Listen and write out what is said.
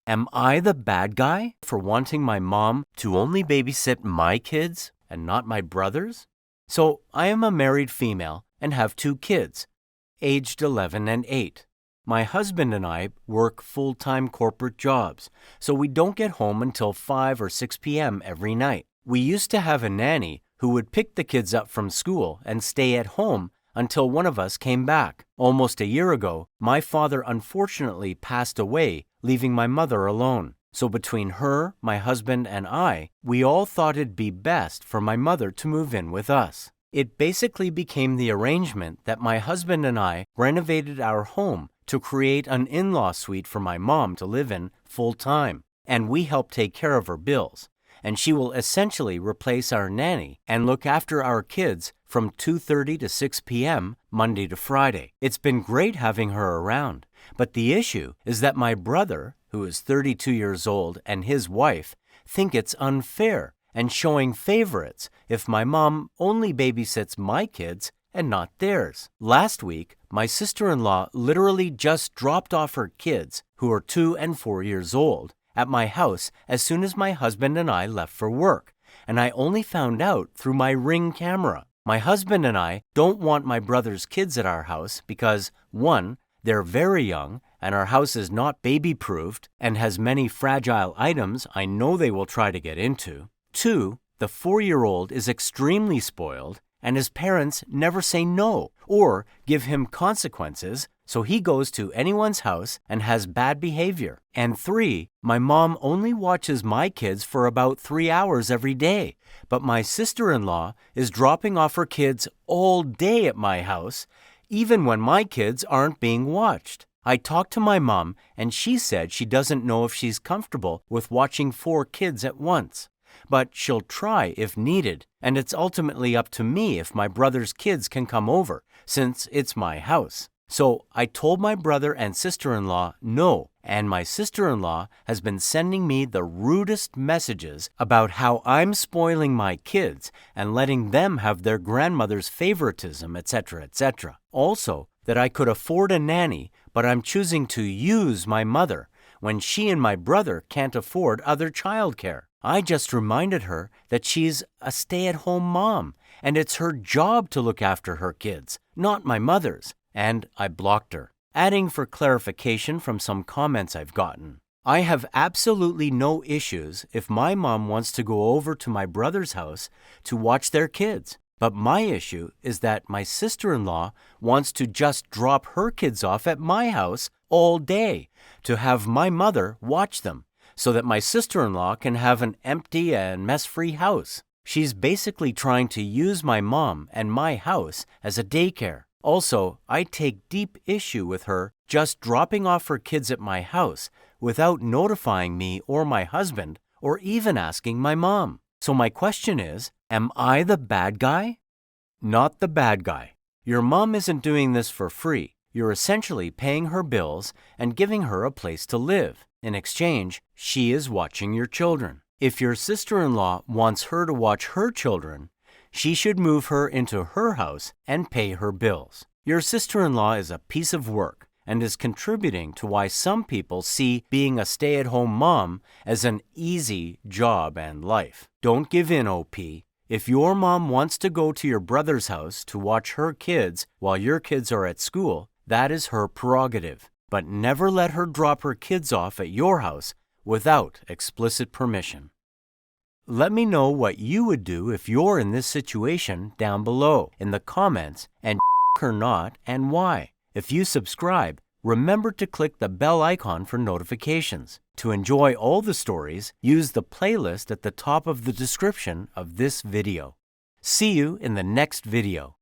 Am I the bad guy for wanting my mom to only babysit my kids and not my brothers? So I am a married female and have 2 kids, aged 11 and 8. My husband and I work full-time corporate jobs, so we don't get home until 5 or 6 p.m. every night. We used to have a nanny who would pick the kids up from school and stay at home until one of us came back. Almost a year ago, my father unfortunately passed away, leaving my mother alone. So between her, my husband, and I, we all thought it'd be best for my mother to move in with us. It basically became the arrangement that my husband and I renovated our home to create an in-law suite for my mom to live in full-time, and we help take care of her bills. And she will essentially replace our nanny and look after our kids from 2:30 to 6 p.m. Monday to Friday. It's been great having her around, but the issue is that my brother, who is 32 years old, and his wife think it's unfair and showing favorites if my mom only babysits my kids and not theirs. Last week, my sister-in-law literally just dropped off her kids, who are 2 and 4 years old, at my house as soon as my husband and I left for work, and I only found out through my Ring camera. My husband and I don't want my brother's kids at our house because, 1, they're very young, and our house is not baby-proofed and has many fragile items I know they will try to get into. 2, the 4-year-old is extremely spoiled, and his parents never say no or give him consequences, so he goes to anyone's house and has bad behavior. And 3, my mom only watches my kids for about 3 hours every day, but my sister-in-law is dropping off her kids all day at my house, even when my kids aren't being watched. I talked to my mom, and she said she doesn't know if she's comfortable with watching 4 kids at once, but she'll try if needed, and it's ultimately up to me if my brother's kids can come over, since it's my house. So I told my brother and sister-in-law no, and my sister-in-law has been sending me the rudest messages about how I'm spoiling my kids and letting them have their grandmother's favoritism, etc., etc. Also, that I could afford a nanny, but I'm choosing to use my mother when she and my brother can't afford other childcare. I just reminded her that she's a stay-at-home mom, and it's her job to look after her kids, not my mother's. And I blocked her, adding for clarification from some comments I've gotten. I have absolutely no issues if my mom wants to go over to my brother's house to watch their kids. But my issue is that my sister-in-law wants to just drop her kids off at my house all day to have my mother watch them so that my sister-in-law can have an empty and mess-free house. She's basically trying to use my mom and my house as a daycare. Also, I take deep issue with her just dropping off her kids at my house without notifying me or my husband or even asking my mom. So my question is, am I the bad guy? Not the bad guy. Your mom isn't doing this for free. You're essentially paying her bills and giving her a place to live. In exchange, she is watching your children. If your sister-in-law wants her to watch her children, she should move her into her house and pay her bills. Your sister-in-law is a piece of work and is contributing to why some people see being a stay-at-home mom as an easy job and life. Don't give in, OP. If your mom wants to go to your brother's house to watch her kids while your kids are at school, that is her prerogative. But never let her drop her kids off at your house without explicit permission. Let me know what you would do if you're in this situation down below in the comments, and or not, and why. If you subscribe, remember to click the bell icon for notifications. To enjoy all the stories, use the playlist at the top of the description of this video. See you in the next video.